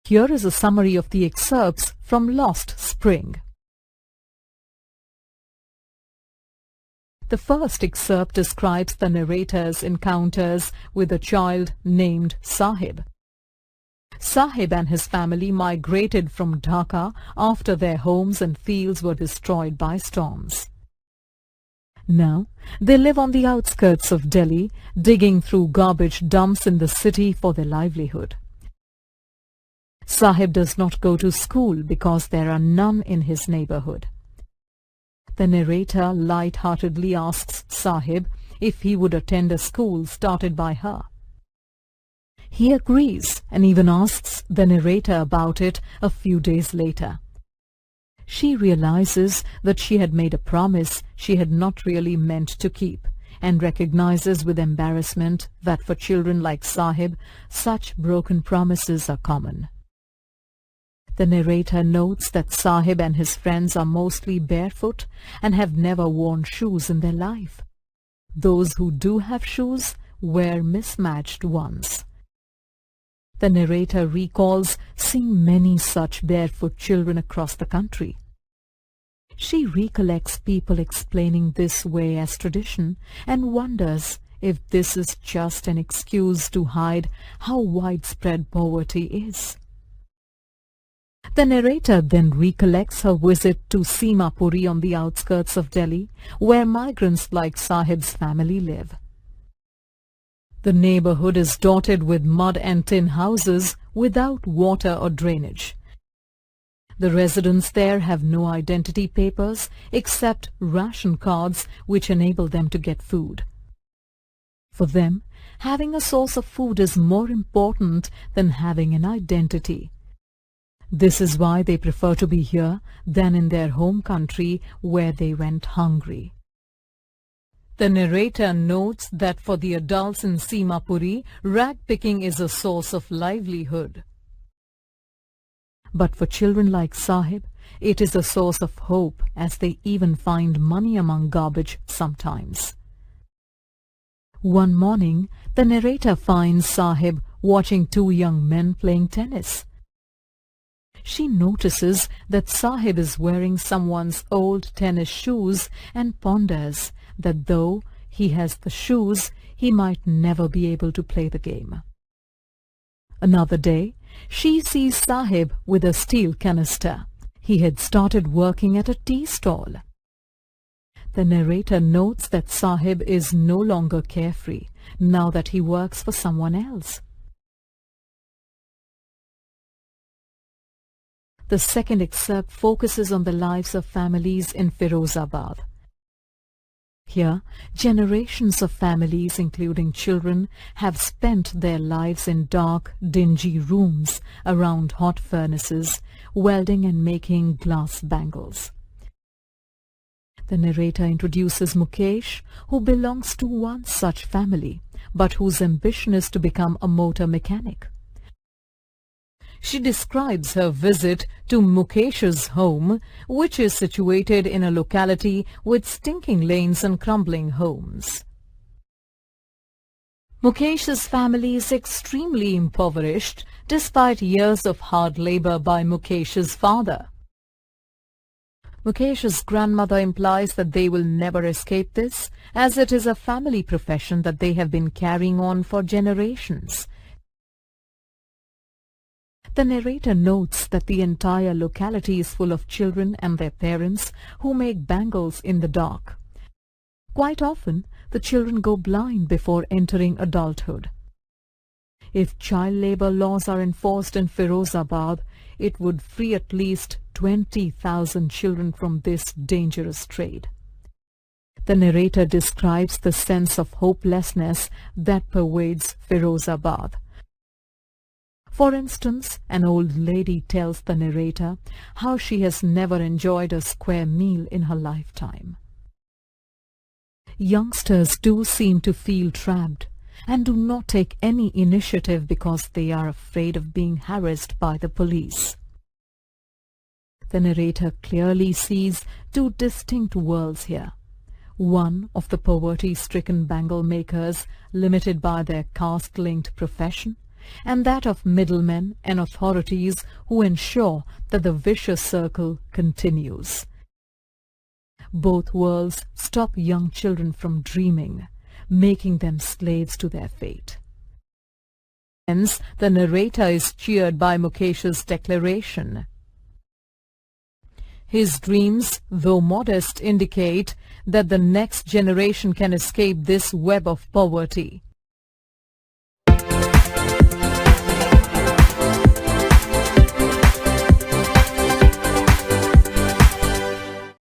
Here is a summary of the excerpts from Lost Spring. The first excerpt describes the narrator's encounters with a child named Sahib. Sahib and his family migrated from Dhaka after their homes and fields were destroyed by storms. Now, they live on the outskirts of Delhi, digging through garbage dumps in the city for their livelihood. Sahib does not go to school because there are none in his neighborhood. The narrator light-heartedly asks Sahib if he would attend a school started by her. He agrees and even asks the narrator about it a few days later. She realizes that she had made a promise she had not really meant to keep, and recognizes with embarrassment that for children like Sahib, such broken promises are common. The narrator notes that Sahib and his friends are mostly barefoot and have never worn shoes in their life. Those who do have shoes wear mismatched ones. The narrator recalls seeing many such barefoot children across the country. She recollects people explaining this way as tradition and wonders if this is just an excuse to hide how widespread poverty is. The narrator then recollects her visit to Seemapuri on the outskirts of Delhi, where migrants like Sahib's family live. The neighborhood is dotted with mud and tin houses without water or drainage. The residents there have no identity papers except ration cards which enable them to get food. For them, having a source of food is more important than having an identity. This is why they prefer to be here than in their home country where they went hungry. The narrator notes that for the adults in Seemapuri, rag-picking is a source of livelihood. But for children like Sahib, it is a source of hope, as they even find money among garbage sometimes. One morning, the narrator finds Sahib watching two young men playing tennis. She notices that Sahib is wearing someone's old tennis shoes and ponders that though he has the shoes, he might never be able to play the game. Another day, she sees Sahib with a steel canister. He had started working at a tea stall. The narrator notes that Sahib is no longer carefree now that he works for someone else. The second excerpt focuses on the lives of families in Firozabad. Here, generations of families, including children, have spent their lives in dark, dingy rooms around hot furnaces, welding and making glass bangles. The narrator introduces Mukesh, who belongs to one such family, but whose ambition is to become a motor mechanic. She describes her visit to Mukesh's home, which is situated in a locality with stinking lanes and crumbling homes. Mukesh's family is extremely impoverished despite years of hard labor by Mukesh's father. Mukesh's grandmother implies that they will never escape this, as it is a family profession that they have been carrying on for generations. The narrator notes that the entire locality is full of children and their parents who make bangles in the dark. Quite often, the children go blind before entering adulthood. If child labor laws are enforced in Firozabad, it would free at least 20,000 children from this dangerous trade. The narrator describes the sense of hopelessness that pervades Firozabad. For instance, an old lady tells the narrator how she has never enjoyed a square meal in her lifetime. Youngsters too seem to feel trapped and do not take any initiative because they are afraid of being harassed by the police. The narrator clearly sees two distinct worlds here. One of the poverty-stricken bangle makers, limited by their caste-linked profession, and that of middlemen and authorities who ensure that the vicious circle continues. Both worlds stop young children from dreaming, making them slaves to their fate. Hence, the narrator is cheered by Mukesh's declaration. His dreams, though modest, indicate that the next generation can escape this web of poverty.